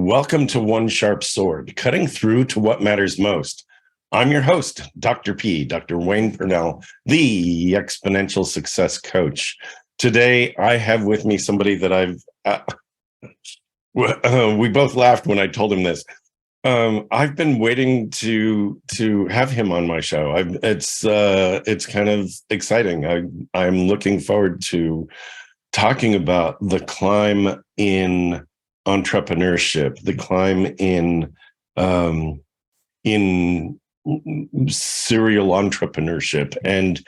Welcome to One Sharp Sword, cutting through to what matters most. I'm your host, Dr. P, Dr. Wayne Pernell, the exponential success coach. Today, I have with me somebody that we both laughed when I told him this. I've been waiting to have him on my show. It's kind of exciting. I'm looking forward to talking about the climb in entrepreneurship, the climb in serial entrepreneurship, and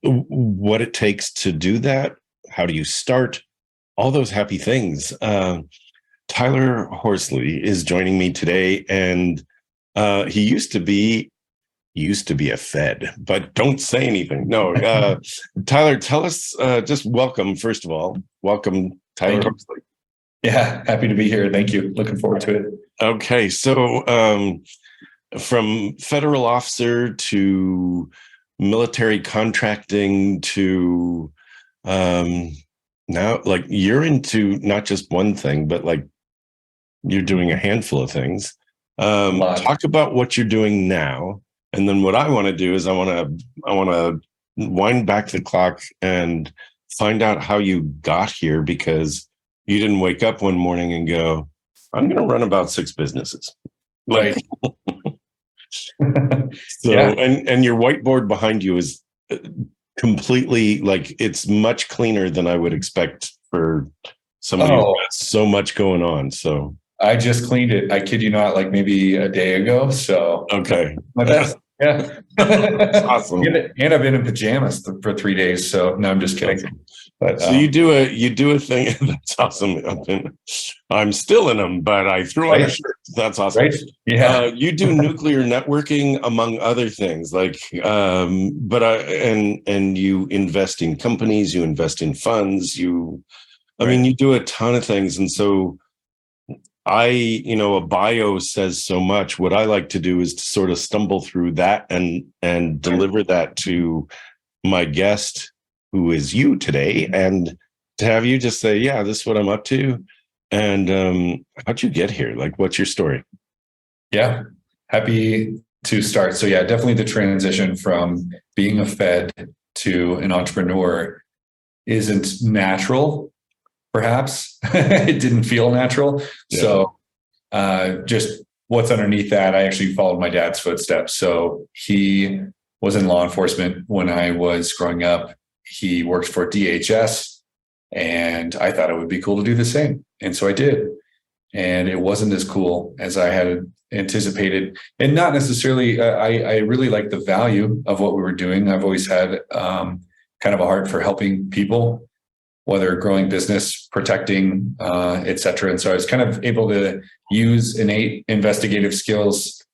what it takes to do that. How do you start? All those happy things. Tyler Horsley is joining me today, and he used to be a Fed, but don't say anything. No, Tyler, tell us, just welcome, first of all. Welcome, Tyler Horsley. Yeah, happy to be here. Thank you. Looking forward to it. Okay, so from federal officer to military contracting to now, like, you're into not just one thing, but like you're doing a handful of things. Talk about what you're doing now, and then what I want to do is I want to wind back the clock and find out how you got here, because you didn't wake up one morning and go, I'm going to run about 6 businesses. Like, right. So, yeah. And your whiteboard behind you is completely, like, it's much cleaner than I would expect for somebody who's got so much going on. So I just cleaned it. I kid you not, like maybe a day ago. So okay, my best. Yeah. That's awesome. And I've been in pajamas for 3 days. So no, I'm just kidding. But so you do a thing. That's awesome. I'm still in them, but I threw on a shirt. That's awesome. Right? Yeah. You do nuclear networking, among other things, like, and you invest in companies, you invest in funds, I mean, you do a ton of things. And so a bio says so much. What I like to do is to sort of stumble through that and deliver that to my guest, who is you today, and to have you just say, yeah, this is what I'm up to. And how'd you get here? Like, what's your story? Yeah, happy to start. So yeah, definitely the transition from being a Fed to an entrepreneur isn't natural. Perhaps it didn't feel natural. Yeah. So just what's underneath that, I actually followed my dad's footsteps. So he was in law enforcement when I was growing up. He worked for DHS, and I thought it would be cool to do the same. And so I did. And it wasn't as cool as I had anticipated. And not necessarily, I really liked the value of what we were doing. I've always had kind of a heart for helping people, whether growing business, protecting, et cetera. And so I was kind of able to use innate investigative skills.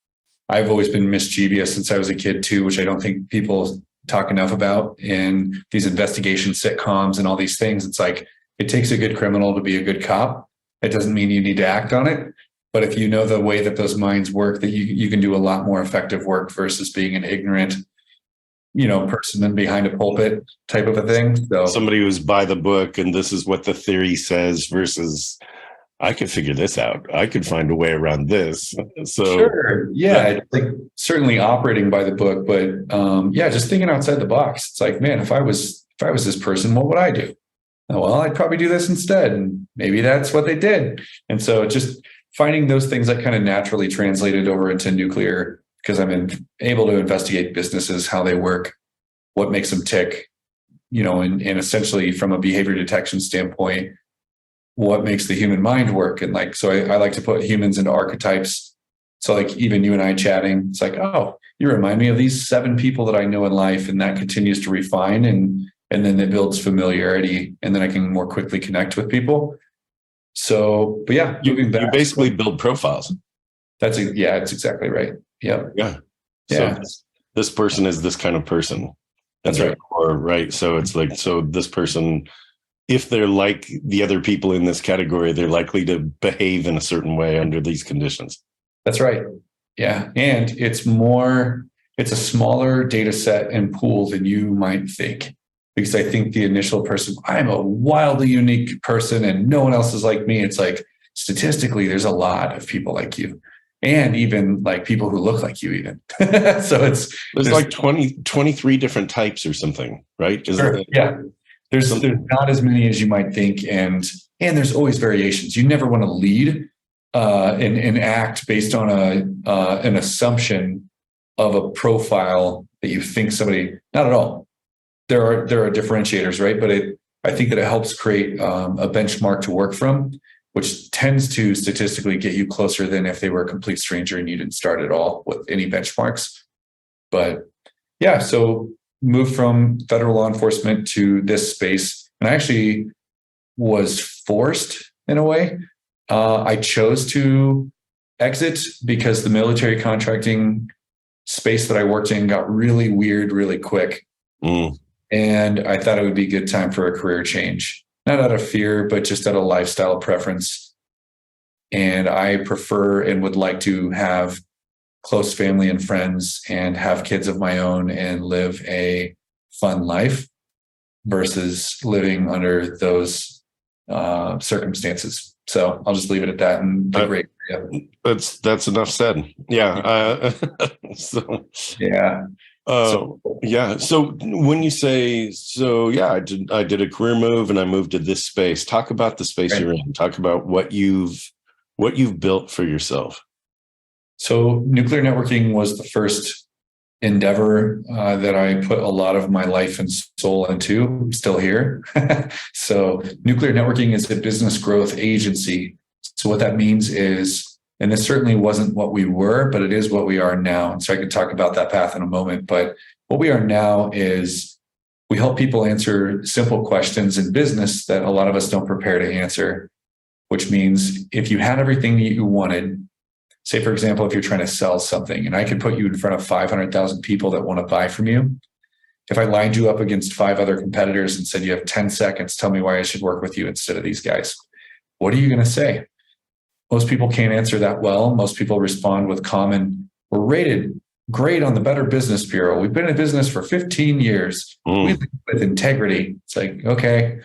I've always been mischievous since I was a kid too, which I don't think people talk enough about in these investigation sitcoms and all these things. It's like, it takes a good criminal to be a good cop. It doesn't mean you need to act on it. But if you know the way that those minds work, that you can do a lot more effective work versus being an ignorant, person behind a pulpit type of a thing. So somebody who's by the book and this is what the theory says versus I could figure this out. I could find a way around this. So sure. Yeah. Like certainly operating by the book, but just thinking outside the box. It's like, man, if I was this person, what would I do? Well, I'd probably do this instead. And maybe that's what they did. And so just finding those things that kind of naturally translated over into nuclear, because I'm able to investigate businesses, how they work, what makes them tick, and essentially from a behavior detection standpoint, what makes the human mind work. And like, so I like to put humans into archetypes. So like even you and I chatting, it's like, oh, you remind me of these 7 people that I know in life, and that continues to refine and then it builds familiarity, and then I can more quickly connect with people. So, but yeah, you basically build profiles. That's exactly right. Yeah. Yeah. So this person is this kind of person. That's right. Right. So it's like, so this person, if they're like the other people in this category, they're likely to behave in a certain way under these conditions. That's right. Yeah. And it's a smaller data set and pool than you might think. Because I think the initial person, I'm a wildly unique person and no one else is like me. It's like, statistically, there's a lot of people like you, and even like people who look like you even. So there's like 23 different types or something, right? Sure. Yeah. There's not as many as you might think. And there's always variations. You never want to lead and act based on an assumption of a profile that you think somebody, not at all. There are differentiators, right? But I think that it helps create a benchmark to work from, which tends to statistically get you closer than if they were a complete stranger and you didn't start at all with any benchmarks. But yeah, so moved from federal law enforcement to this space. And I actually was forced in a way. I chose to exit because the military contracting space that I worked in got really weird really quick. And I thought it would be a good time for a career change. Not out of fear, but just out of lifestyle preference. And I prefer and would like to have close family and friends and have kids of my own and live a fun life versus living under those circumstances. So I'll just leave it at that. And great. Yeah. That's enough said. Yeah. Yeah. Yeah. So when you say, I did a career move and I moved to this space. Talk about the space you're in. Talk about what you've built for yourself. So nuclear networking was the first endeavor that I put a lot of my life and soul into. I'm still here. So nuclear networking is a business growth agency. So what that means is, and this certainly wasn't what we were, but it is what we are now. And so I could talk about that path in a moment. But what we are now is we help people answer simple questions in business that a lot of us don't prepare to answer, which means if you had everything that you wanted, say, for example, if you're trying to sell something and I could put you in front of 500,000 people that want to buy from you. If I lined you up against 5 other competitors and said, you have 10 seconds, tell me why I should work with you instead of these guys. What are you going to say? Most people can't answer that well. Most people respond with common, we're rated great on the Better Business Bureau. We've been in business for 15 years. We lead with integrity. It's like, okay,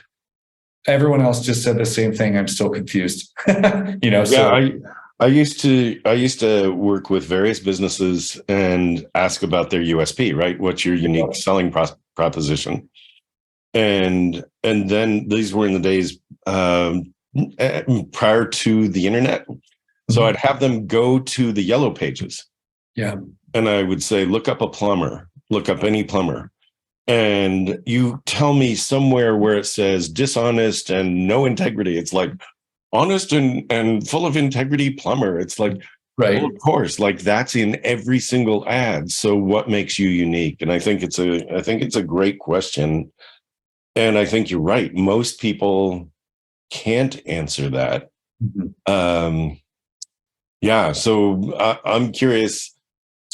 everyone else just said the same thing. I'm still confused. I used to work with various businesses and ask about their USP, right? What's your unique selling proposition? And then these were in the days prior to the internet. So I'd have them go to the yellow pages. Yeah. And I would say, look up a plumber, look up any plumber. And you tell me somewhere where it says dishonest and no integrity. It's like honest and full of integrity plumber. It's like, right. Well, of course, like that's in every single ad. So what makes you unique? And I think it's a great question. And I think you're right. Most people can't answer that. So I'm curious.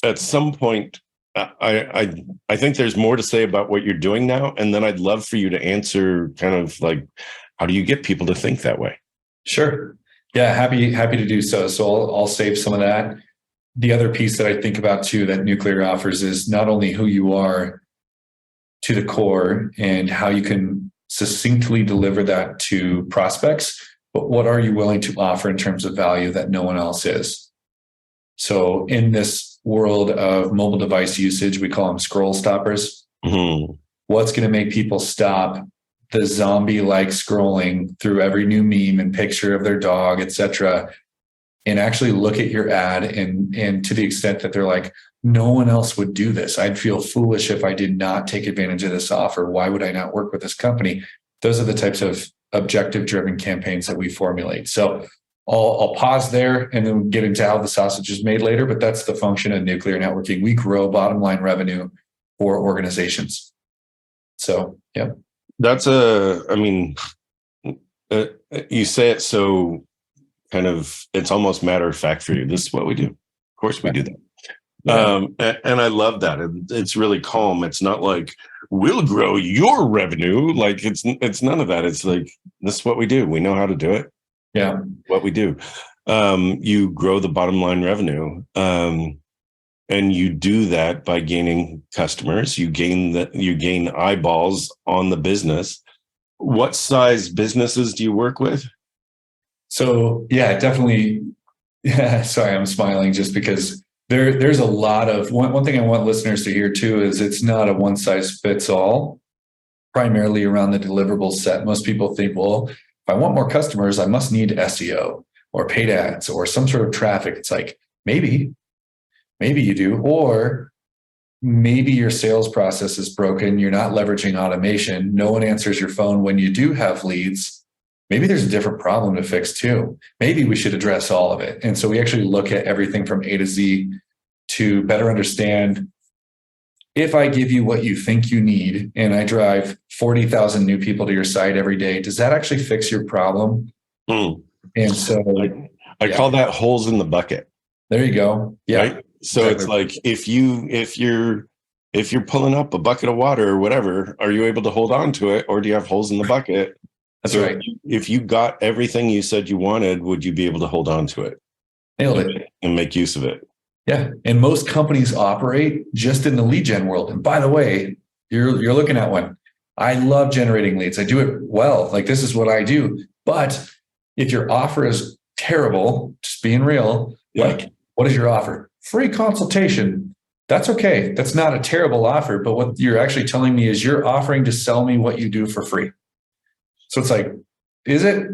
At some point, I think there's more to say about what you're doing now, and then I'd love for you to answer kind of like, how do you get people to think that way? Sure. Yeah, happy to do so. So I'll save some of that. The other piece that I think about too that nuclear offers is not only who you are to the core and how you can succinctly deliver that to prospects, but what are you willing to offer in terms of value that no one else is? So in this world of mobile device usage, we call them scroll stoppers. What's going to make people stop the zombie-like scrolling through every new meme and picture of their dog, etc., and actually look at your ad and to the extent that they're like, no one else would do this. I'd feel foolish if I did not take advantage of this offer. Why would I not work with this company? Those are the types of objective-driven campaigns that we formulate. So I'll pause there and then get into how the sausage is made later, but that's the function of nuclear networking. We grow bottom line revenue for organizations. So, yeah. That's you say it so kind of, it's almost matter of fact for you. This is what we do. Of course we do that. Yeah. And I love that. It's really calm. It's not like we'll grow your revenue. Like it's none of that. It's like, this is what we do. We know how to do it. Yeah. What we do. You grow the bottom line revenue. And you do that by gaining customers. You gain eyeballs on the business. What size businesses do you work with? So yeah, definitely. Yeah, sorry, I'm smiling just because there's a lot of one thing I want listeners to hear too is it's not a one size fits all, primarily around the deliverable set. Most people think, well, if I want more customers, I must need SEO or paid ads or some sort of traffic. It's like, maybe you do, or maybe your sales process is broken. You're not leveraging automation. No one answers your phone when you do have leads. Maybe there's a different problem to fix too. Maybe we should address all of it. And so we actually look at everything from A to Z to better understand, if I give you what you think you need and I drive 40,000 new people to your site every day, does that actually fix your problem? Mm. And so I call that holes in the bucket. There you go. Yeah. Right. So exactly. It's like if you're pulling up a bucket of water or whatever, are you able to hold on to it, or do you have holes in the bucket? That's right. If you got everything you said you wanted, would you be able to hold on to it? Nailed it. And make use of it? Yeah. And most companies operate just in the lead gen world. And by the way, you're looking at one. I love generating leads. I do it well. Like, this is what I do. But if your offer is terrible, just being real, like, what is your offer? Free consultation. That's okay. That's not a terrible offer. But what you're actually telling me is you're offering to sell me what you do for free. So it's like, is it?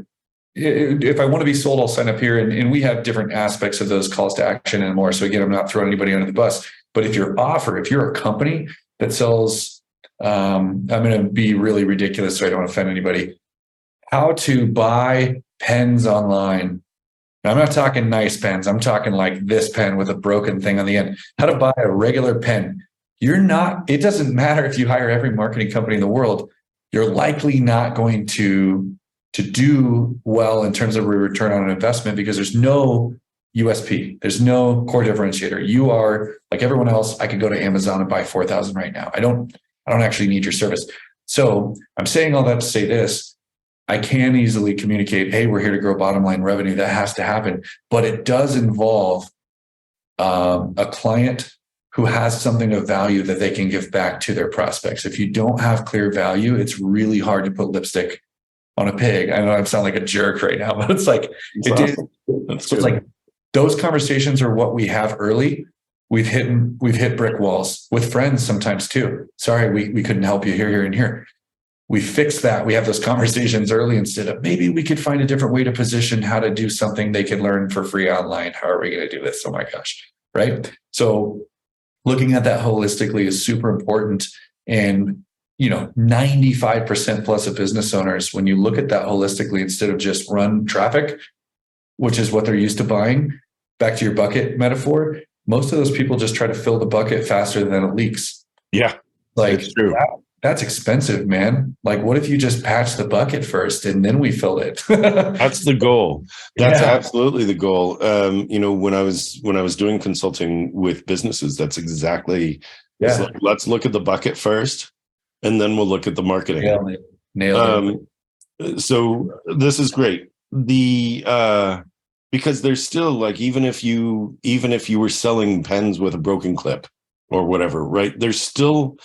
If I want to be sold, I'll sign up here. And we have different aspects of those calls to action and more. So again, I'm not throwing anybody under the bus. But if you're a company that sells, I'm going to be really ridiculous so I don't offend anybody, how to buy pens online. Now, I'm not talking nice pens. I'm talking like this pen with a broken thing on the end. How to buy a regular pen. It doesn't matter if you hire every marketing company in the world. You're likely not going to do well in terms of a return on an investment because there's no USP. There's no core differentiator. You are like everyone else. I could go to Amazon and buy 4,000 right now. I don't actually need your service. So I'm saying all that to say this. I can easily communicate, hey, we're here to grow bottom line revenue. That has to happen. But it does involve a client who has something of value that they can give back to their prospects. If you don't have clear value, it's really hard to put lipstick on a pig. I know I sound like a jerk right now, but it's like, it's like those conversations are what we have early. We've hit brick walls with friends sometimes too. Sorry, we couldn't help you here, and here. We fix that. We have those conversations early instead of maybe we could find a different way to position how to do something they could learn for free online. How are we going to do this? Oh my gosh. Right. So looking at that holistically is super important. And 95% plus of business owners, when you look at that holistically, instead of just run traffic, which is what they're used to buying, back to your bucket metaphor, most of those people just try to fill the bucket faster than it leaks. Yeah. Like, that's expensive, man. Like, what if you just patch the bucket first and then we fill it? That's the goal. That's absolutely the goal. When I was doing consulting with businesses, that's exactly. Like, let's look at the bucket first, and then we'll look at the marketing. Nailed it. So this is great. Because there's still, like, even if you were selling pens with a broken clip or whatever, right? There's still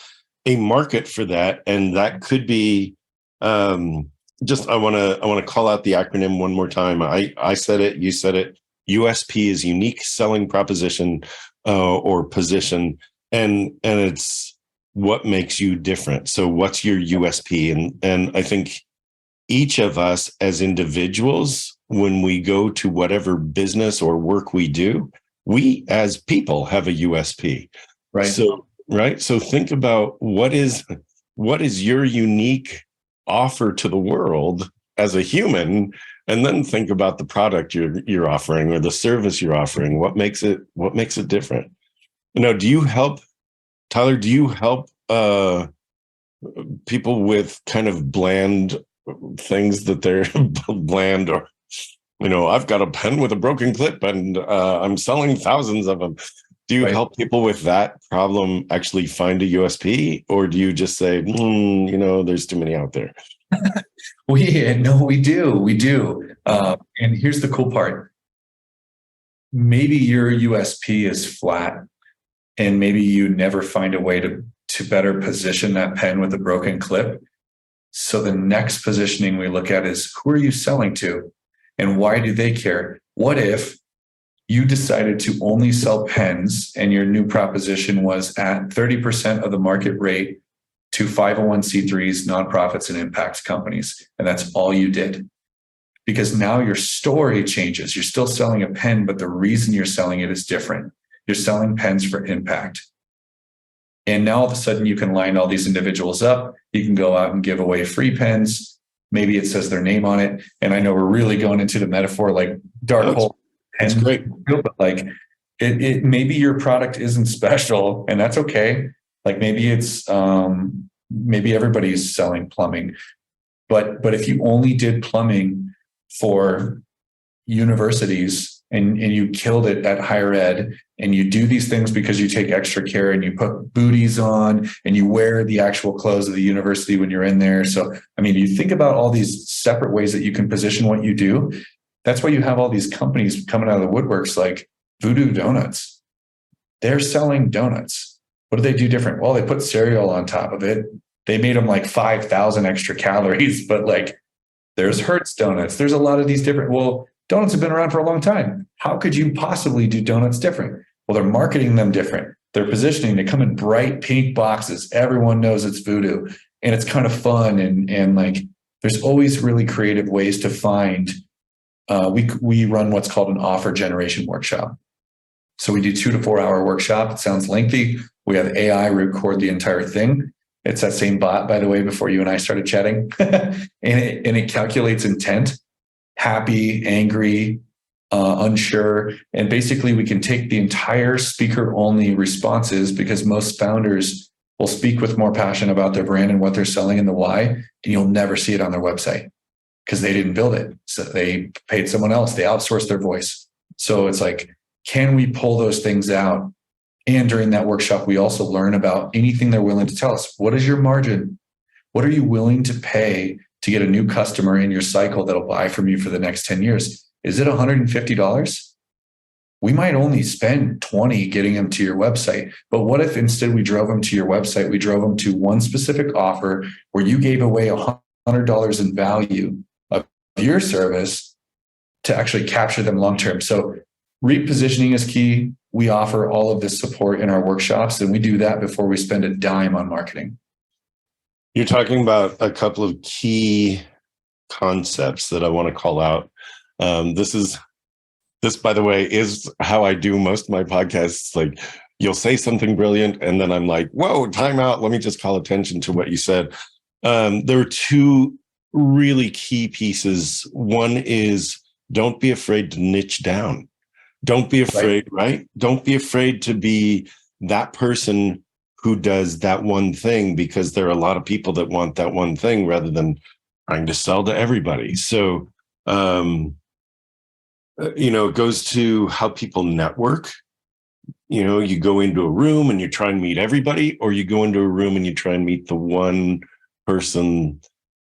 a market for that, and that could be I want to call out the acronym one more time. I said it, you said it. USP is unique selling proposition or position, and it's what makes you different. So what's your USP? And I think each of us as individuals, when we go to whatever business or work we do, we as people have a USP. Right. So think about what is your unique offer to the world as a human, and then think about the product you're offering or the service you're offering. What makes it different? Do you help, Tyler? Do you help people with kind of bland things that they're bland, or I've got a pen with a broken clip and I'm selling thousands of them? Do you help people with that problem actually find a USP, or do you just say, there's too many out there? We do. And here's the cool part. Maybe your USP is flat, and maybe you never find a way to better position that pen with a broken clip. So the next positioning we look at is, who are you selling to? And why do they care? What if you decided to only sell pens and your new proposition was at 30% of the market rate to 501c3s, nonprofits, and impact companies, and that's all you did? Because now your story changes. You're still selling a pen, but the reason you're selling it is different. You're selling pens for impact. And now all of a sudden you can line all these individuals up. You can go out and give away free pens. Maybe it says their name on it. And I know we're really going into the metaphor like dark hole. That's great. But like it maybe your product isn't special, and that's okay. Like maybe it's maybe everybody's selling plumbing. But if you only did plumbing for universities and you killed it at higher ed, and you do these things because you take extra care and you put booties on and you wear the actual clothes of the university when you're in there. So, I mean, you think about all these separate ways that you can position what you do. That's why you have all these companies coming out of the woodworks like Voodoo Donuts. They're selling donuts. What do they do different? Well, they put cereal on top of it. They made them like 5,000 extra calories, but like there's Hertz donuts. There's a lot of these different, well, donuts have been around for a long time. How could you possibly do donuts different? Well, they're marketing them different. They're positioning, they come in bright pink boxes. Everyone knows it's Voodoo, and it's kind of fun. And like, there's always really creative ways to find. We run what's called an offer generation workshop. So we do 2 to 4 hour workshop. It sounds lengthy. We have AI record the entire thing. It's that same bot, by the way, before you and I started chatting. and it calculates intent, happy, angry, unsure. And basically we can take the entire speaker only responses, because most founders will speak with more passion about their brand and what they're selling and the why, and you'll never see it on their website because they didn't build it. So they paid someone else. They outsourced their voice. So it's like, can we pull those things out? And during that workshop, we also learn about anything they're willing to tell us. What is your margin? What are you willing to pay to get a new customer in your cycle that'll buy from you for the next 10 years? Is it $150? We might only spend $20 getting them to your website. But what if instead we drove them to your website, we drove them to one specific offer where you gave away $100 in value of your service to actually capture them long-term? So repositioning is key. We offer all of this support in our workshops, and we do that before we spend a dime on marketing. You're talking about a couple of key concepts that I want to call out. This, by the way, is how I do most of my podcasts. Like, you'll say something brilliant, and then I'm like, whoa, time out. Let me just call attention to what you said. There are two really key pieces. One is, don't be afraid to niche down. Don't be afraid, right? Don't be afraid to be that person who does that one thing, because there are a lot of people that want that one thing rather than trying to sell to everybody. So, it goes to how people network. You go into a room and you try and meet everybody, or you go into a room and you try and meet the one person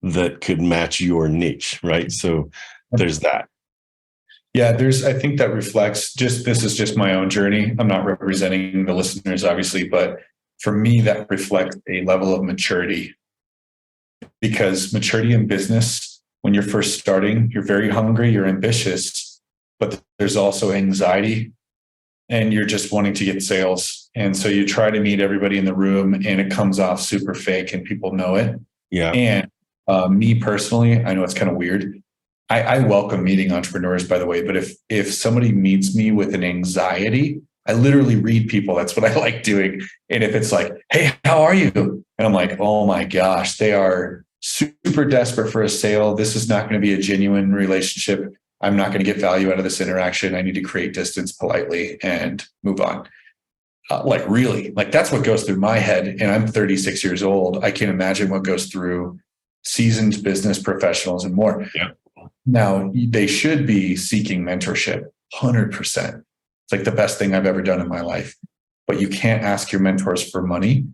that could match your niche, right? So there's that. Yeah, I think that reflects this is just my own journey. I'm not representing the listeners, obviously, but for me, that reflects a level of maturity. Because maturity in business, when you're first starting, you're very hungry, you're ambitious, but there's also anxiety, and you're just wanting to get sales. And so you try to meet everybody in the room, and it comes off super fake, and people know it. Yeah. And me personally, I know it's kind of weird. I welcome meeting entrepreneurs, by the way, but if somebody meets me with an anxiety, I literally read people. That's what I like doing. And if it's like, hey, how are you? And I'm like, oh my gosh, they are super desperate for a sale. This is not going to be a genuine relationship. I'm not going to get value out of this interaction. I need to create distance politely and move on. Really, that's what goes through my head. And I'm 36 years old. I can't imagine what goes through seasoned business professionals and more. Yeah. Now, they should be seeking mentorship, 100%. It's like the best thing I've ever done in my life. But you can't ask your mentors for money,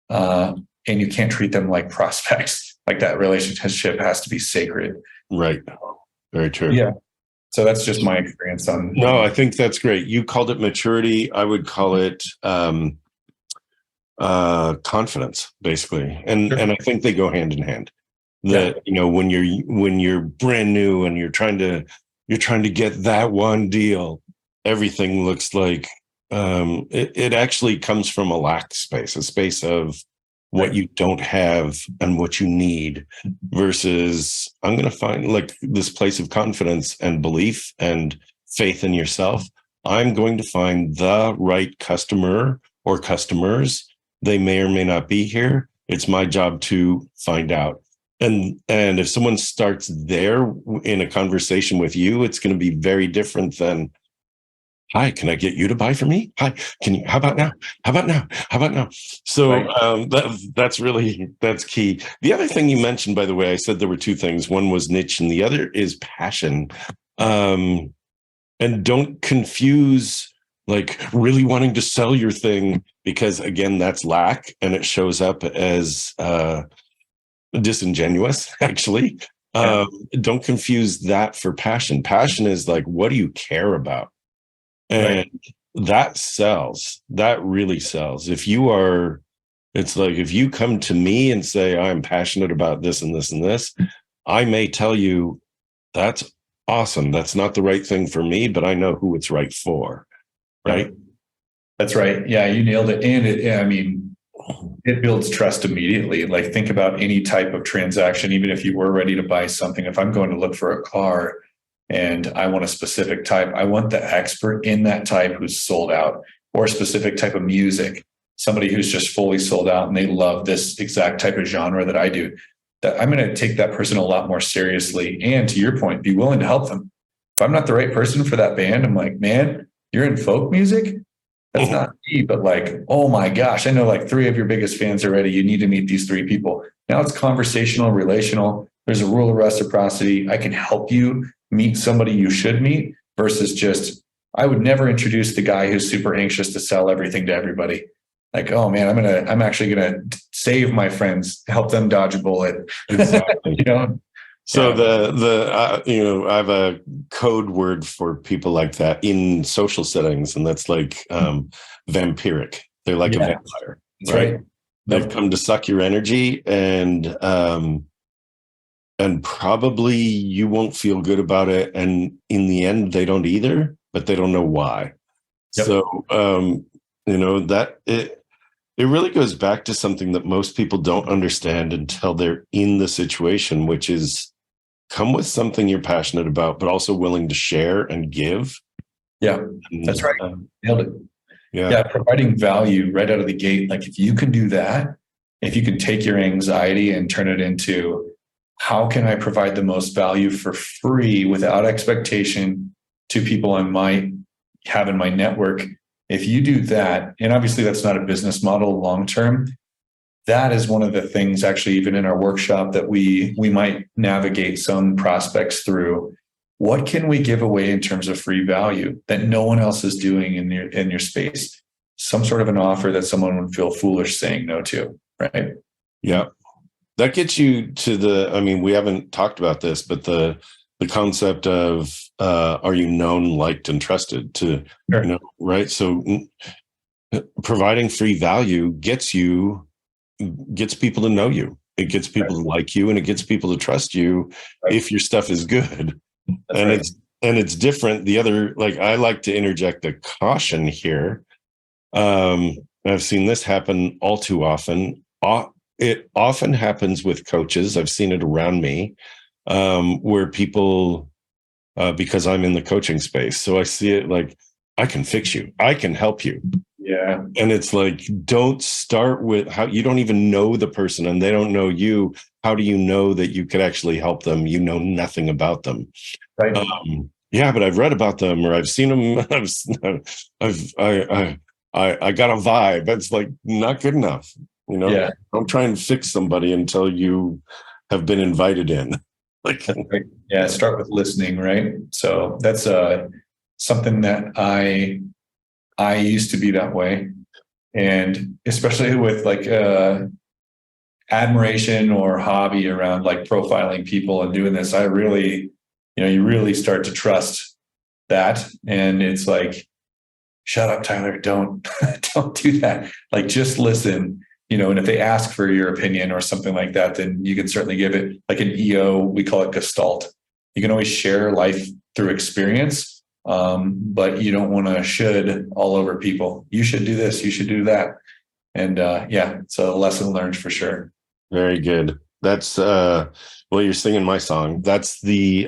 and you can't treat them like prospects. Like, that relationship has to be sacred. Right. Very true. Yeah. So that's just my experience on. No, I think that's great. You called it maturity. I would call it confidence, basically. And Sure. And I think they go hand in hand. That, when you're brand new and you're trying to you're trying to get that one deal. Everything looks like it actually comes from a lack space, a space of what you don't have and what you need, versus I'm going to find like this place of confidence and belief and faith in yourself. I'm going to find the right customer or customers. They may or may not be here. It's my job to find out. And if someone starts there in a conversation with you, it's going to be very different than, hi, can I get you to buy for me? Hi, can you, how about now? How about now? How about now? So that's key. The other thing you mentioned, by the way, I said there were two things. One was niche and the other is passion. And don't confuse like really wanting to sell your thing, because again, that's lack and it shows up as disingenuous, actually. Don't confuse that for passion. Passion is like, what do you care about? And that sells. That really sells. It's like if you come to me and say, I'm passionate about this and this and this, I may tell you that's awesome. That's not the right thing for me, but I know who it's right for. Right. Yeah. That's right. Yeah, you nailed it. And it builds trust immediately. Like think about any type of transaction, even if you were ready to buy something. If I'm going to look for a car and I want a specific type, I want the expert in that type who's sold out, or a specific type of music, somebody who's just fully sold out and they love this exact type of genre that I do. That I'm going to take that person a lot more seriously. And to your point, be willing to help them. If I'm not the right person for that band, I'm like, man, you're in folk music? That's not me, but like, oh my gosh, I know like 3 of your biggest fans already. You need to meet these 3 people. Now it's conversational, relational. There's a rule of reciprocity. I can help you meet somebody you should meet, versus just, I would never introduce the guy who's super anxious to sell everything to everybody. Like, oh man, I'm actually gonna save my friends, help them dodge a bullet. Exactly. So Yeah. I have a code word for people like that in social settings, and that's like vampiric. They're like a vampire, right? They've come to suck your energy, and probably you won't feel good about it. And in the end, they don't either, but they don't know why. Yep. So that it really goes back to something that most people don't understand until they're in the situation, which is come with something you're passionate about, but also willing to share and give. Yeah, that's right. Nailed it. Yeah, providing value right out of the gate. Like if you can do that, if you can take your anxiety and turn it into, how can I provide the most value for free without expectation to people I might have in my network? If you do that, and obviously that's not a business model long-term, that is one of the things actually, even in our workshop, that we might navigate some prospects through. What can we give away in terms of free value that no one else is doing in your space? Some sort of an offer that someone would feel foolish saying no to, right? Yeah. That gets you to we haven't talked about this, but the concept of are you known, liked, and trusted to, sure. Right? So providing free value gets people to know you. It gets people to like you, and it gets people to trust you if your stuff is good. It's different. The other, like, I like to interject a caution here. I've seen this happen all too often. It often happens with coaches. I've seen it around me, where people, because I'm in the coaching space, so I see it like, I can fix you. I can help you. Yeah. And it's like, don't start with how you don't even know the person and they don't know you. How do you know that you could actually help them? You know nothing about them. Right. But I've read about them, or I've seen them. I got a vibe. That's like not good enough. Don't try and fix somebody until you have been invited in. Start with listening, right? So that's something that I used to be that way. And especially with like admiration or hobby around like profiling people and doing this, I really, you really start to trust that. And it's like, shut up, Tyler, don't do that. Like, just listen, and if they ask for your opinion or something like that, then you can certainly give it. Like an EO, we call it gestalt. You can always share life through experience, but you don't want to should all over people. You should do this. You should do that. And it's a lesson learned for sure. Very good. That's you're singing my song. That's the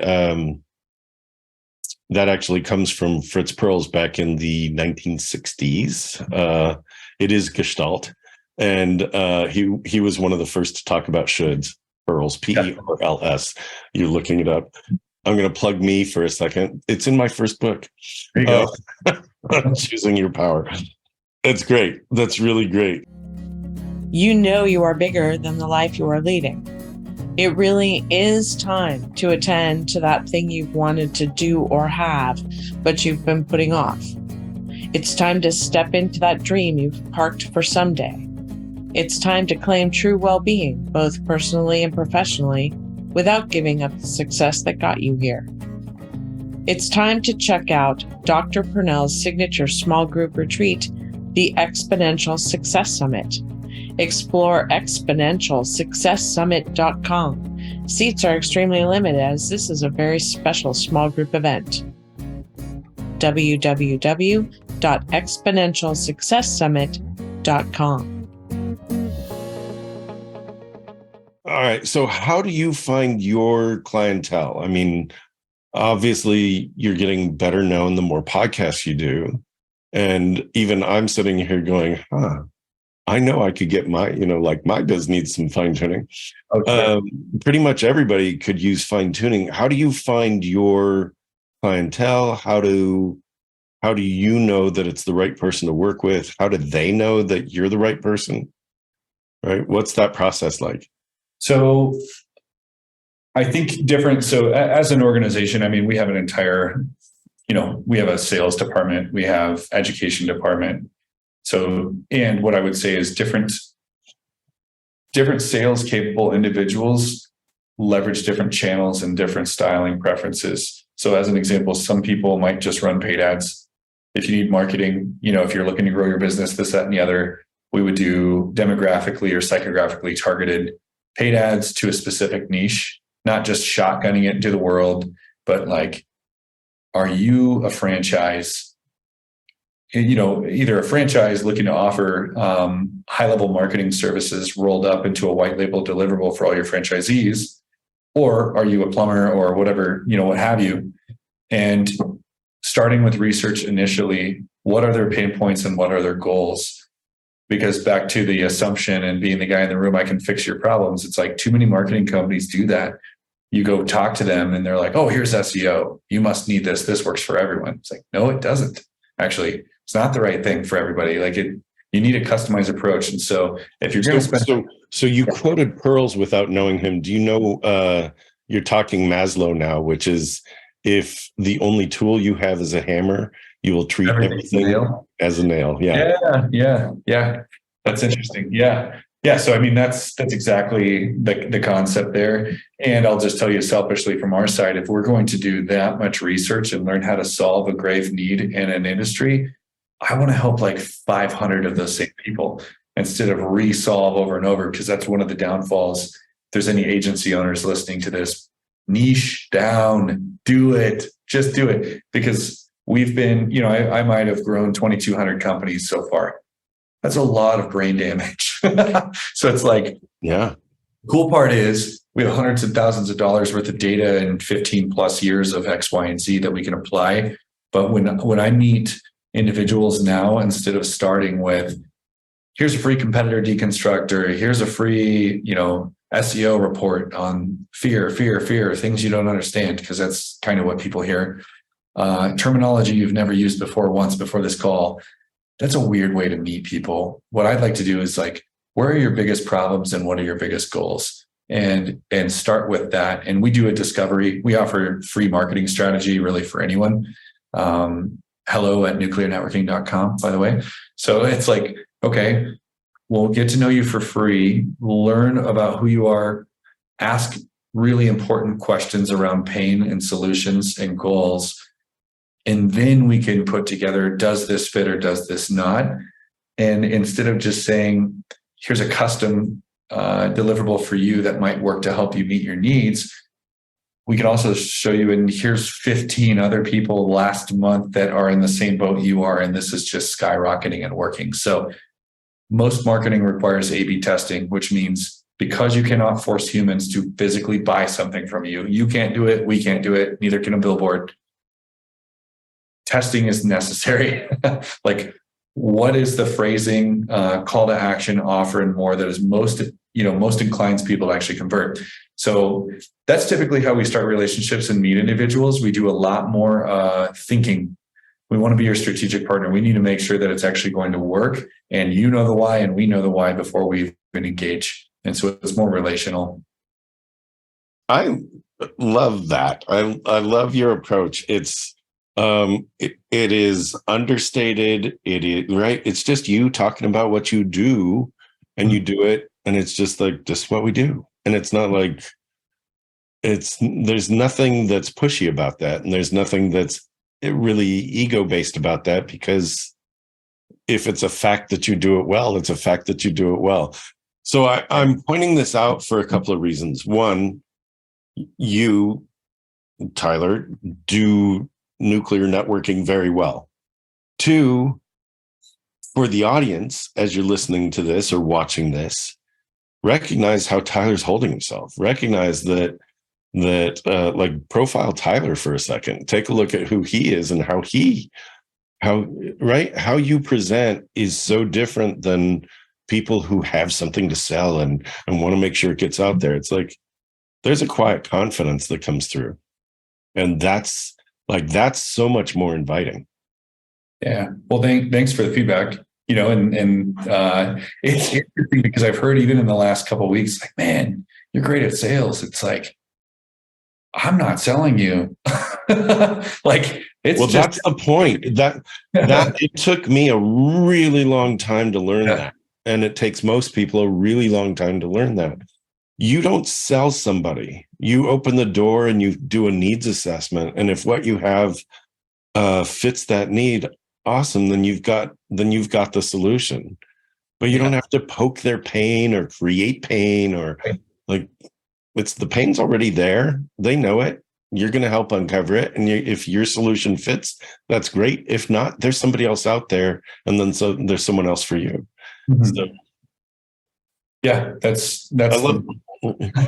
that actually comes from Fritz Perls back in the 1960s. It is Gestalt, and he was one of the first to talk about shoulds. Perls, Perls. You're looking it up. I'm going to plug me for a second. It's in my first book. There you go. Choosing Your Power. That's great. That's really great. You know you are bigger than the life you are leading. It really is time to attend to that thing you've wanted to do or have, but you've been putting off. It's time to step into that dream you've parked for someday. It's time to claim true well-being, both personally and professionally, without giving up the success that got you here. It's time to check out Dr. Pernell's signature small group retreat, the Exponential Success Summit. Explore exponentialsuccesssummit.com. Seats are extremely limited as this is a very special small group event. www.exponentialsuccesssummit.com. All right. So how do you find your clientele? I mean, obviously you're getting better known the more podcasts you do. And even I'm sitting here going, I know I could get my, my biz needs some fine tuning. Okay. Pretty much everybody could use fine tuning. How do you find your clientele? How do you know that it's the right person to work with? How do they know that you're the right person? Right? What's that process like? So I think different. So as an organization, I mean, we have an entire, we have a sales department, we have education department. So, and what I would say is different sales capable individuals leverage different channels and different styling preferences. So as an example, some people might just run paid ads. If you need marketing, if you're looking to grow your business, this, that, and the other, we would do demographically or psychographically targeted paid ads to a specific niche, not just shotgunning it into the world, but like, are you a franchise? Either a franchise looking to offer high-level marketing services rolled up into a white label deliverable for all your franchisees, or are you a plumber or whatever, what have you? And starting with research initially, what are their pain points and what are their goals? Because back to the assumption and being the guy in the room, I can fix your problems. It's like too many marketing companies do that. You go talk to them and they're like, oh, here's SEO. You must need this. This works for everyone. It's like, no, it doesn't. Actually, it's not the right thing for everybody. Like you need a customized approach. And so if you're going to spend... So you quoted Perls without knowing him. Do you know, you're talking Maslow now, which is if the only tool you have is a hammer, you will treat everything as a nail. Yeah. That's interesting. Yeah. So, I mean, that's exactly the concept there. And I'll just tell you selfishly from our side, if we're going to do that much research and learn how to solve a grave need in an industry, I want to help like 500 of those same people instead of resolve over and over, because that's one of the downfalls. If there's any agency owners listening to this, niche down, do it, just do it. Because we've been, I might have grown 2,200 companies so far. That's a lot of brain damage. So it's like, yeah. Cool part is we have hundreds of thousands of dollars worth of data and 15 plus years of X, Y, and Z that we can apply. But when I meet individuals now, instead of starting with, here's a free competitor deconstructor, here's a free, SEO report on fear, things you don't understand, because that's kind of what people hear. Terminology you've never used once before this call. That's a weird way to meet people. What I'd like to do is like, where are your biggest problems and what are your biggest goals? And start with that. And we do a discovery. We offer free marketing strategy really for anyone. hello@nuclearnetworking.com, by the way. So it's like, okay, we'll get to know you for free, learn about who you are, ask really important questions around pain and solutions and goals. And then we can put together, does this fit or does this not? And instead of just saying, here's a custom deliverable for you that might work to help you meet your needs, we can also show you, and here's 15 other people last month that are in the same boat you are, and this is just skyrocketing and working. So most marketing requires A/B testing, which means because you cannot force humans to physically buy something from you, you can't do it, we can't do it, neither can a billboard. Testing is necessary. Like, what is the phrasing, call to action, offer, and more that is most inclines people to actually convert? So that's typically how we start relationships and meet individuals. We do a lot more thinking. We want to be your strategic partner. We need to make sure that it's actually going to work, and you know the why and we know the why before we even engage. And so it's more relational. I love that. I love your approach. It's it is understated. It is right. It's just you talking about what you do, and you do it, and it's just like just what we do. And it's not like there's nothing that's pushy about that, and there's nothing that's really ego based about that, because if it's a fact that you do it well, it's a fact that you do it well. So I'm pointing this out for a couple of reasons. One, you, Tyler, do nuclear networking very well. Two, for the audience, as you're listening to this or watching this, recognize how Tyler's holding himself. Recognize that like profile Tyler for a second. Take a look at who he is and how you present is so different than people who have something to sell and want to make sure it gets out there. It's like there's a quiet confidence that comes through, and that's so much more inviting. Yeah. Well, thanks for the feedback. And it's interesting because I've heard even in the last couple of weeks, like, man, you're great at sales. It's like, I'm not selling you. Like, it's that's the point. That it took me a really long time to learn that. And it takes most people a really long time to learn that. You don't sell somebody. You open the door and you do a needs assessment. And if what you have fits that need, awesome. Then you've got the solution. But you don't have to poke their pain or create pain or like the pain's already there. They know it. You're going to help uncover it. And if your solution fits, that's great. If not, there's somebody else out there. And then there's someone else for you. Mm-hmm. So, that's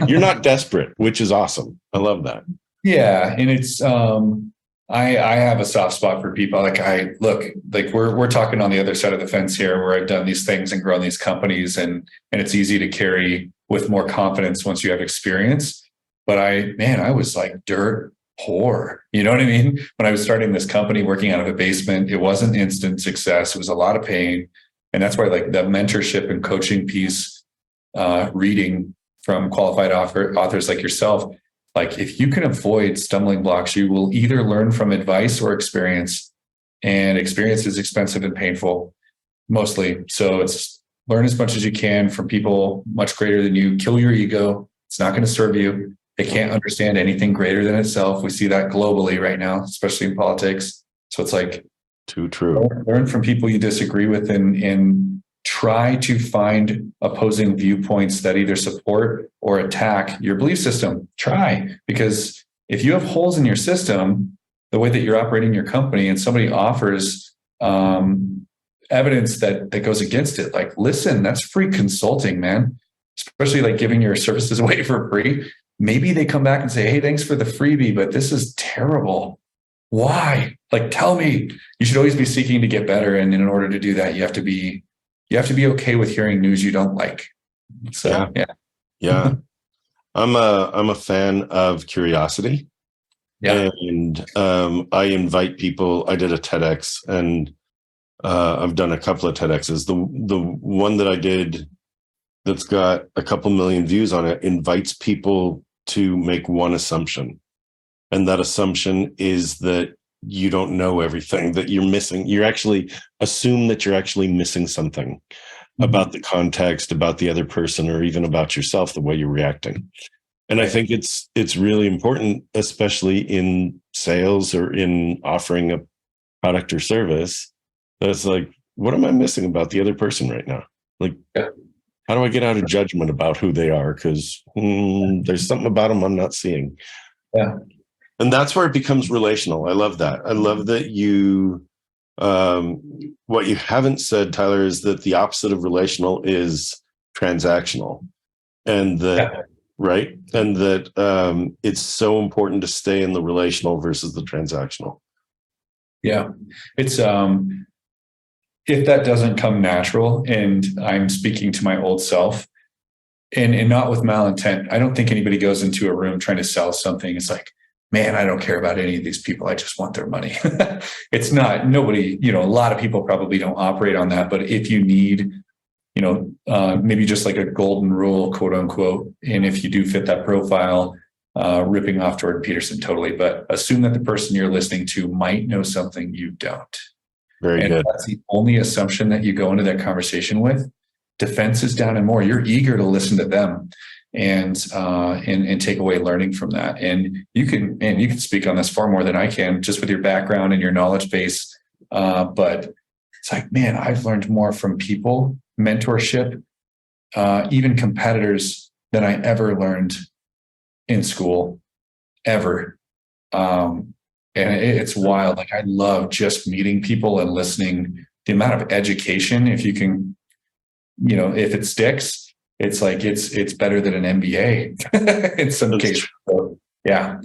you're not desperate, which is awesome. I love that. Yeah. And it's, I have a soft spot for people. Like we're talking on the other side of the fence here, where I've done these things and grown these companies, and it's easy to carry with more confidence once you have experience. But I was like dirt poor. You know what I mean? When I was starting this company, working out of a basement, it wasn't instant success. It was a lot of pain. And that's why like the mentorship and coaching piece, reading from qualified authors like yourself, like if you can avoid stumbling blocks, you will either learn from advice or experience. And experience is expensive and painful, mostly. So it's learn as much as you can from people much greater than you. Kill your ego. It's not going to serve you. They can't understand anything greater than itself. We see that globally right now, especially in politics. So it's like, too true. Learn from people you disagree with, and try to find opposing viewpoints that either support or attack your belief system. Try, because if you have holes in your system, the way that you're operating your company, and somebody offers evidence that goes against it, like, listen, that's free consulting, man. Especially like giving your services away for free. Maybe they come back and say, hey, thanks for the freebie, but this is terrible. Why? Like, tell me. You should always be seeking to get better. And in order to do that, you have to be okay with hearing news you don't like. So, yeah. I'm a fan of curiosity. Yeah. And I invite people. I did a TEDx, and I've done a couple of TEDx's. The one that I did that's got a couple million views on it invites people to make one assumption. And that assumption is that you don't know everything, that you're missing. You actually assume that you're actually missing something about the context, about the other person, or even about yourself, the way you're reacting. And I think it's really important, especially in sales or in offering a product or service, that it's like, what am I missing about the other person right now? Like, how do I get out of judgment about who they are? Because there's something about them I'm not seeing. Yeah. And that's where it becomes relational. I love that. I love that what you haven't said, Tyler, is that the opposite of relational is transactional. And that, right? And that it's so important to stay in the relational versus the transactional. Yeah. It's, if that doesn't come natural, and I'm speaking to my old self, and not with malintent, I don't think anybody goes into a room trying to sell something. It's like, man, I don't care about any of these people. I just want their money. It's not, nobody, a lot of people probably don't operate on that. But if you need, maybe just like a golden rule, quote unquote, and if you do fit that profile, ripping off Jordan Peterson, totally. But assume that the person you're listening to might know something you don't. Very good. That's the only assumption that you go into that conversation with. Defense is down and more. You're eager to listen to them and take away learning from that. And you can speak on this far more than I can, just with your background and your knowledge base. But it's like, man, I've learned more from people, mentorship, even competitors than I ever learned in school, ever. And it's wild. Like, I love just meeting people and listening. The amount of education, if you can, if it sticks, it's like it's better than an MBA in some cases. So, yeah.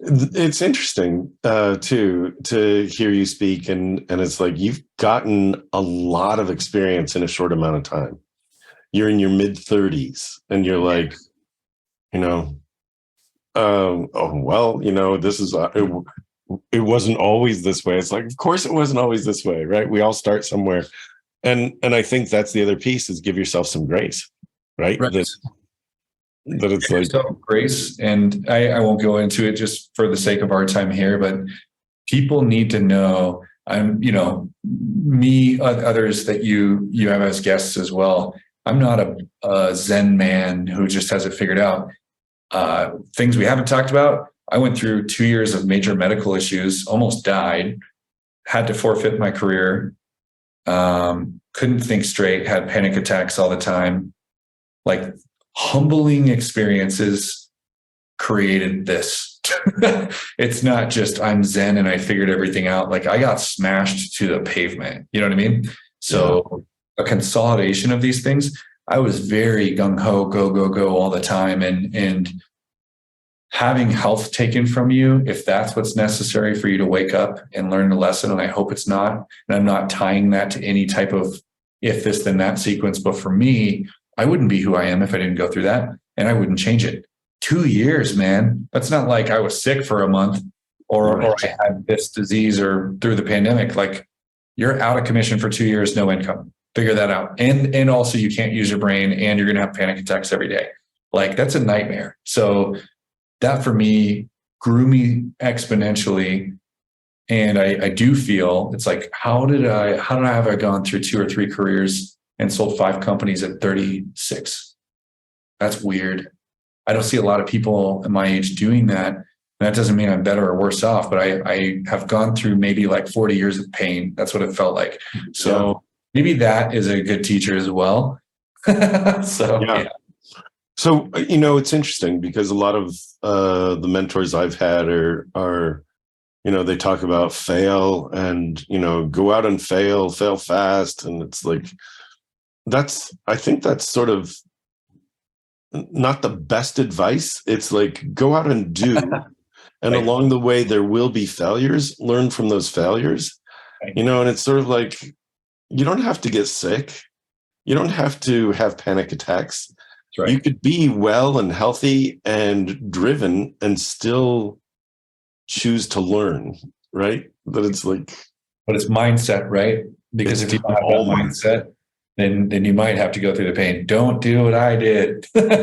It's interesting too to hear you speak, and it's like you've gotten a lot of experience in a short amount of time. You're in your mid-30s, and you're like, this is it wasn't always this way. It's like, of course it wasn't always this way, right? We all start somewhere. And I think that's the other piece, is give yourself some grace, right? That it's give yourself grace. And I won't go into it just for the sake of our time here, but people need to know, me, others that you have as guests as well. I'm not a Zen man who just has it figured out. Things we haven't talked about. I went through 2 years of major medical issues, almost died, had to forfeit my career. Couldn't think straight, had panic attacks all the time. Like, humbling experiences created this. It's not just I'm Zen and I figured everything out. Like, I got smashed to the pavement. You know what I mean? So a consolidation of these things. I was very gung-ho, go all the time. And having health taken from you, if that's what's necessary for you to wake up and learn a lesson, and I hope it's not, and I'm not tying that to any type of if this, then that sequence, but for me, I wouldn't be who I am if I didn't go through that, and I wouldn't change it. 2 years, man. That's not like I was sick for a month or I had this disease or through the pandemic. Like, you're out of commission for 2 years, no income. Figure that out. And also you can't use your brain, and you're going to have panic attacks every day. Like, that's a nightmare. So that for me grew me exponentially. And I do feel it's like, how did I have gone through 2 or 3 careers and sold 5 companies at 36? That's weird. I don't see a lot of people at my age doing that. And that doesn't mean I'm better or worse off, but I have gone through maybe like 40 years of pain. That's what it felt like. So maybe that is a good teacher as well. So it's interesting because a lot of the mentors I've had are they talk about fail and, go out and fail fast. And it's like, I think that's sort of not the best advice. It's like, go out and do. And along the way, there will be failures, learn from those failures, and it's sort of like, you don't have to get sick. You don't have to have panic attacks. Right. You could be well and healthy and driven and still choose to learn, right? But it's mindset, right? Because if you don't have that mindset, then you might have to go through the pain. Don't do what I did. It's,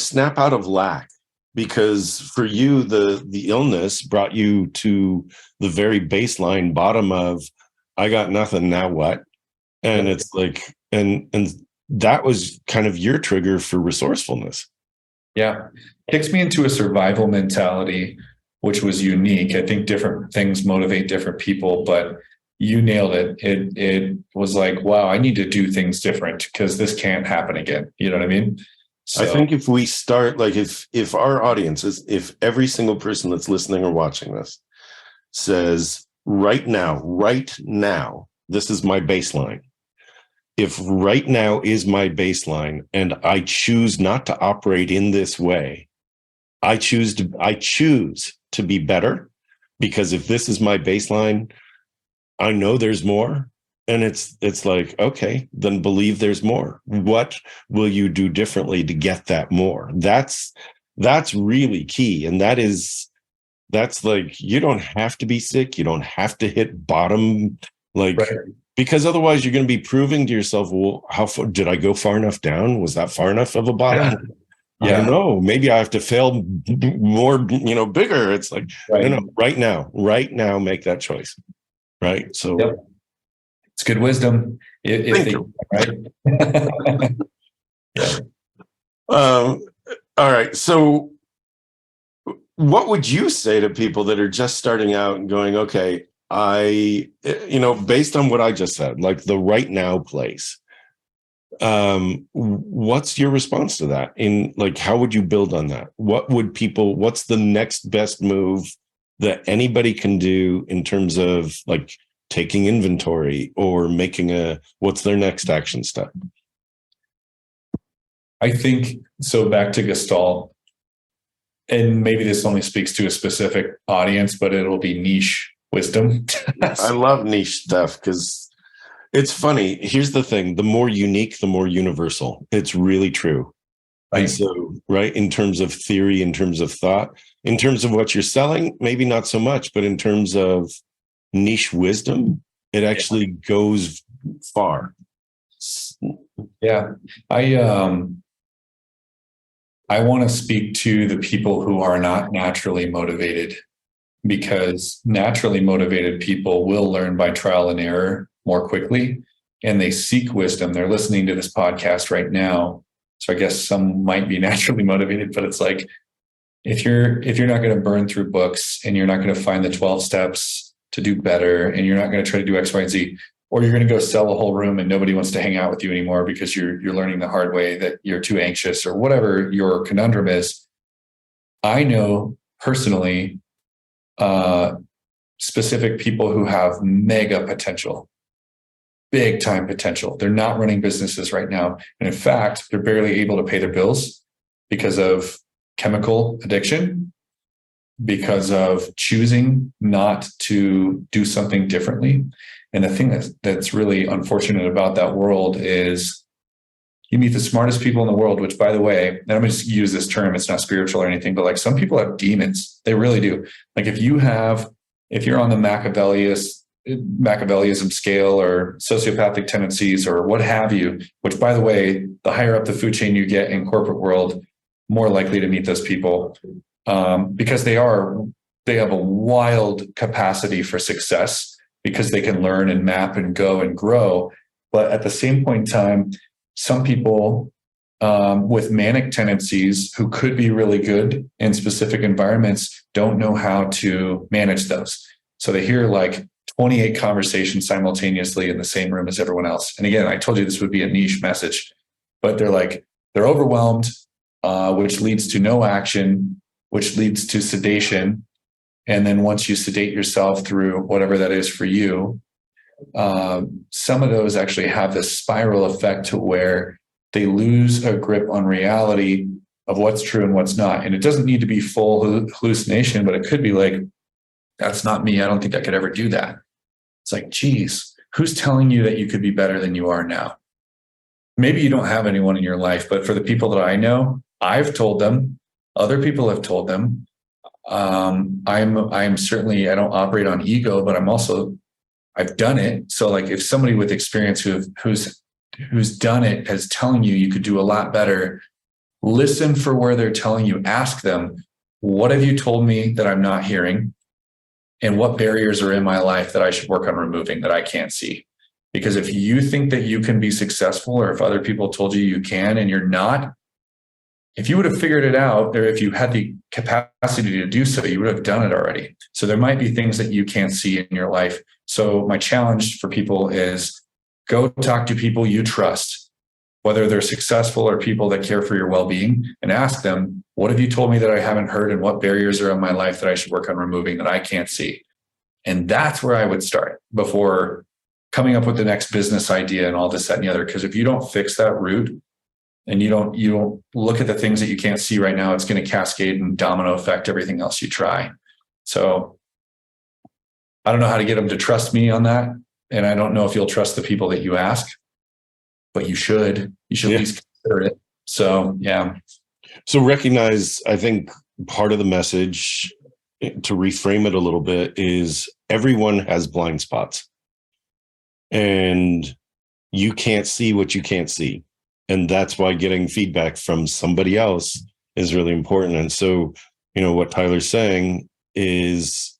snap out of lack, because for you, the illness brought you to the very baseline bottom of, I got nothing, now what? And it's like, and that was kind of your trigger for resourcefulness. Yeah. Kicks me into a survival mentality, which was unique. I think different things motivate different people, but you nailed it. It was like, wow, I need to do things different because this can't happen again. You know what I mean? So I think if we start, like if our audience is, if every single person that's listening or watching this says right now, this is my baseline. If right now is my baseline and I choose not to operate in this way, I choose to be better, because if this is my baseline, I know there's more. And it's like, okay, then believe there's more. What will you do differently to get that more? That's really key. And that's like, you don't have to be sick. You don't have to hit bottom, like, right. because otherwise you're going to be proving to yourself, well, how far did I go? Far enough down? Was that far enough of a bottom? Yeah. I don't know. Maybe I have to fail more, bigger. It's like, Right. no, right now, make that choice. Right. So Yep. It's good wisdom. Thank you. Right. Yeah. All right. So what would you say to people that are just starting out and going, okay, based on what I just said, like the right now place, what's your response to that? In like, how would you build on that? What's the next best move that anybody can do in terms of like taking inventory or what's their next action step? I think so. Back to Gestalt, and maybe this only speaks to a specific audience, but it'll be niche wisdom. I love niche stuff because it's funny. Here's the thing: the more unique, the more universal. It's really true. Right. And so, right, in terms of theory, in terms of thought, in terms of what you're selling, maybe not so much, but in terms of niche wisdom, it actually goes far. Yeah. I want to speak to the people who are not naturally motivated, because naturally motivated people will learn by trial and error more quickly, and they seek wisdom. They're listening to this podcast right now. So I guess some might be naturally motivated, but it's like, if you're not going to burn through books and you're not going to find the 12 steps to do better, and you're not going to try to do X, Y, and Z, or you're going to go sell a whole room and nobody wants to hang out with you anymore because you're learning the hard way that you're too anxious, or whatever your conundrum is. I know personally specific people who have mega potential, big time potential. They're not running businesses right now. And in fact, they're barely able to pay their bills because of chemical addiction, because of choosing not to do something differently. And the thing that's really unfortunate about that world is you meet the smartest people in the world, which, by the way, and I'm going to just use this term, it's not spiritual or anything, but like some people have demons. They really do. Like if you're on the Machiavellism scale or sociopathic tendencies or what have you, which, by the way, the higher up the food chain you get in corporate world, more likely to meet those people, because they have a wild capacity for success, because they can learn and map and go and grow. But at the same point in time, some people with manic tendencies who could be really good in specific environments don't know how to manage those. So they hear like 28 conversations simultaneously in the same room as everyone else. And again, I told you this would be a niche message, but they're overwhelmed, which leads to no action, which leads to sedation. And then once you sedate yourself through whatever that is for you, some of those actually have this spiral effect to where they lose a grip on reality of what's true and what's not. And it doesn't need to be full hallucination, but it could be like, that's not me. I don't think I could ever do that. It's like, geez, who's telling you that you could be better than you are now? Maybe you don't have anyone in your life, but for the people that I know, I've told them, other people have told them. I'm certainly, I don't operate on ego, but I've done it. So like if somebody with experience who's done it is telling you could do a lot better, listen for where they're telling you. Ask them, what have you told me that I'm not hearing? And what barriers are in my life that I should work on removing that I can't see? Because if you think that you can be successful, or if other people told you can and you're not, if you would have figured it out, or if you had the capacity to do so, you would have done it already. So there might be things that you can't see in your life. So my challenge for people is go talk to people you trust, whether they're successful or people that care for your well-being, and ask them, what have you told me that I haven't heard, and what barriers are in my life that I should work on removing that I can't see? And that's where I would start before coming up with the next business idea and all this, that, and the other. Because if you don't fix that root and you don't look at the things that you can't see right now, it's going to cascade and domino effect everything else you try. So I don't know how to get them to trust me on that. And I don't know if you'll trust the people that you ask, but you should. You should at least consider it. So, yeah. So recognize, I think part of the message, to reframe it a little bit, is everyone has blind spots. And you can't see what you can't see. And that's why getting feedback from somebody else is really important. And so, what Tyler's saying is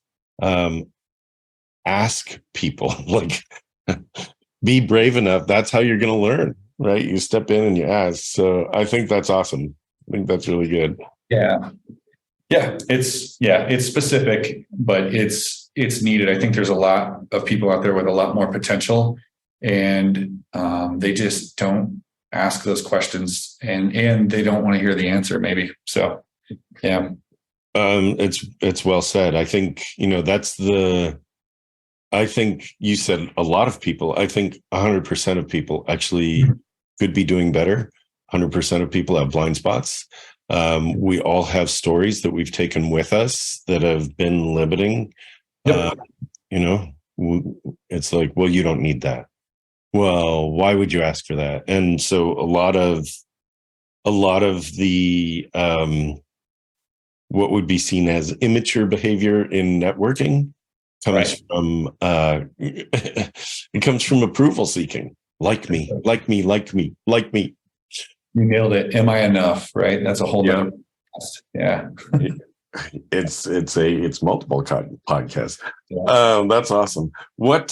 ask people, like, be brave enough. That's how you're going to learn, right? You step in and you ask. So I think that's awesome. I think that's really good. Yeah. It's specific, but it's needed. I think there's a lot of people out there with a lot more potential, and they just don't ask those questions, and they don't want to hear the answer, maybe. So, yeah. It's well said. I think, I think you said a lot of people. I think 100% of people actually could be doing better. 100% of people have blind spots. We all have stories that we've taken with us that have been limiting. Yep. It's like, well, you don't need that. Well, why would you ask for that? And so a lot of the what would be seen as immature behavior in networking comes from it comes from approval seeking. Like me. You nailed it. Am I enough? Right. That's a whole nother. Yeah. It's multiple podcasts. Yeah. That's awesome. What,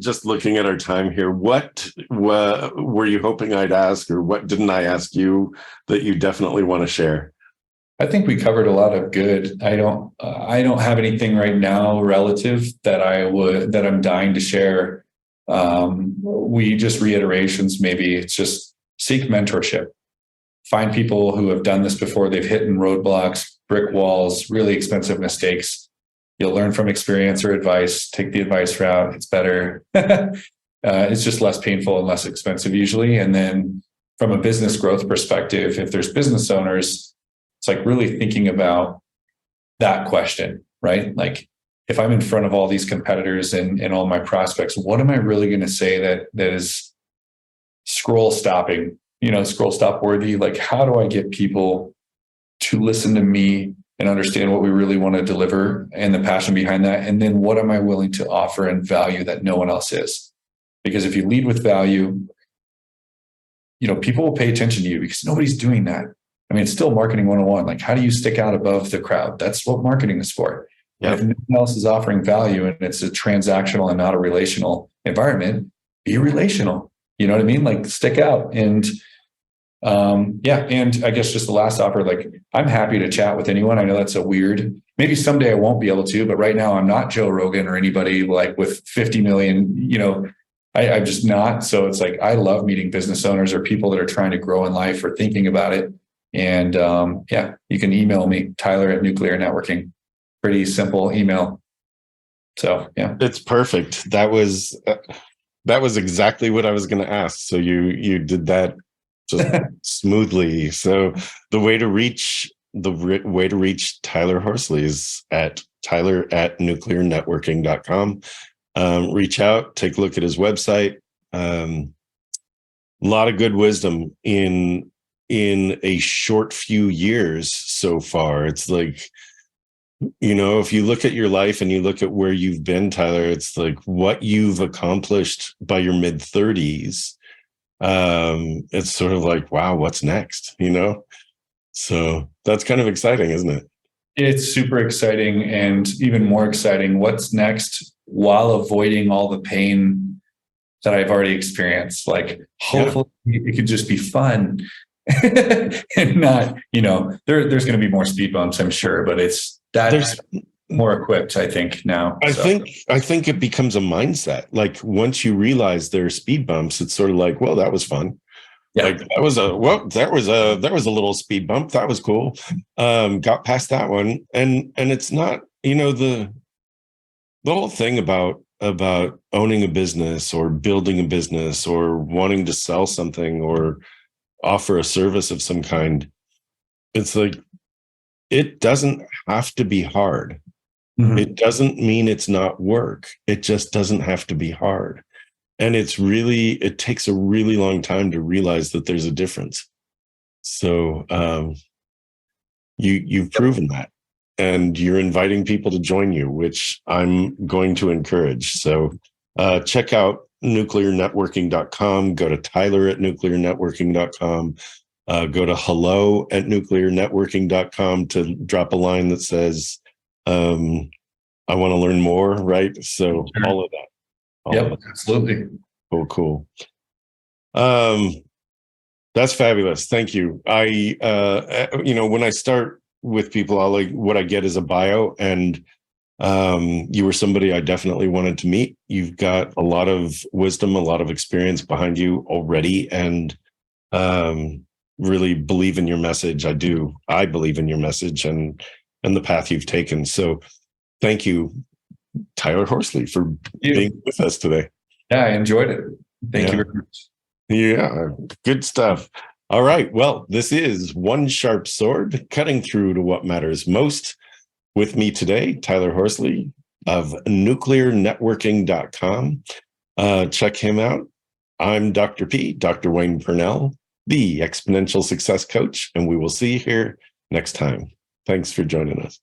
just looking at our time here, what were you hoping I'd ask, or what didn't I ask you that you definitely want to share? I think we covered a lot of good. I don't have anything right now relative that I'm dying to share. We just reiterations, maybe it's just seek mentorship. Find people who have done this before. They've hit roadblocks, brick walls, really expensive mistakes. You'll learn from experience or advice. Take the advice route. It's better. It's just less painful and less expensive usually. And then from a business growth perspective, if there's business owners, it's like really thinking about that question, right? Like, if I'm in front of all these competitors and all my prospects, what am I really going to say that is scroll stop worthy? Like, how do I get people to listen to me and understand what we really want to deliver and the passion behind that? And then what am I willing to offer and value that no one else is? Because if you lead with value, people will pay attention to you because nobody's doing that. I mean, it's still marketing 101. Like, how do you stick out above the crowd? That's what marketing is for. Yeah. If no one else is offering value and it's a transactional and not a relational environment, be relational. You know what I mean? Like, stick out. And and I guess just the last offer, like, I'm happy to chat with anyone. I know that's maybe someday I won't be able to, but right now I'm not Joe Rogan or anybody like with 50 million, I'm just not. So it's like, I love meeting business owners or people that are trying to grow in life or thinking about it. And you can email me, Tyler at NuclearNetworking. Pretty simple email. So, yeah. It's perfect. That was exactly what I was going to ask. So you did that just smoothly. So the way to reach Tyler Horsley is at tyler@nuclearnetworking.com. Reach out, take a look at his website. A lot of good wisdom in a short few years so far. It's like, if you look at your life and you look at where you've been, Tyler, it's like what you've accomplished by your mid-30s. It's sort of like, wow, what's next? So that's kind of exciting, isn't it? It's super exciting, and even more exciting, what's next while avoiding all the pain that I've already experienced. Like, hopefully it could just be fun. And not, there's going to be more speed bumps, I'm sure, but there's more equipped, I think, now. I think it becomes a mindset. Like, once you realize there are speed bumps, it's sort of like, well, that was fun. Yeah. Like that was a little speed bump. That was cool. Got past that one. And it's not, the whole thing about owning a business or building a business or wanting to sell something or offer a service of some kind. It's like, it doesn't have to be hard. Mhm. It doesn't mean it's not work. It just doesn't have to be hard. And it takes a really long time to realize that there's a difference. So you've proven that. And you're inviting people to join you, which I'm going to encourage. So check out nuclearnetworking.com, go to Tyler at nuclearnetworking.com, go to hello at nuclearnetworking.com to drop a line that says, I want to learn more, right? So Sure. all of that. Yep, absolutely. Cool. That's fabulous. Thank you. When I start with people, what I get is a bio, and you were somebody I definitely wanted to meet. You've got a lot of wisdom, a lot of experience behind you already, and really believe in your message. I do. I believe in your message and the path you've taken. So thank you, Tyler Horsley, for being with us today. Yeah, I enjoyed it. Thank you very much. Yeah, good stuff. All right. Well, this is One Sharp Sword, cutting through to what matters most. With me today, Tyler Horsley of NuclearNetworking.com. Check him out. I'm Dr. P, Dr. Wayne Pernell, the Exponential Success Coach, and we will see you here next time. Thanks for joining us.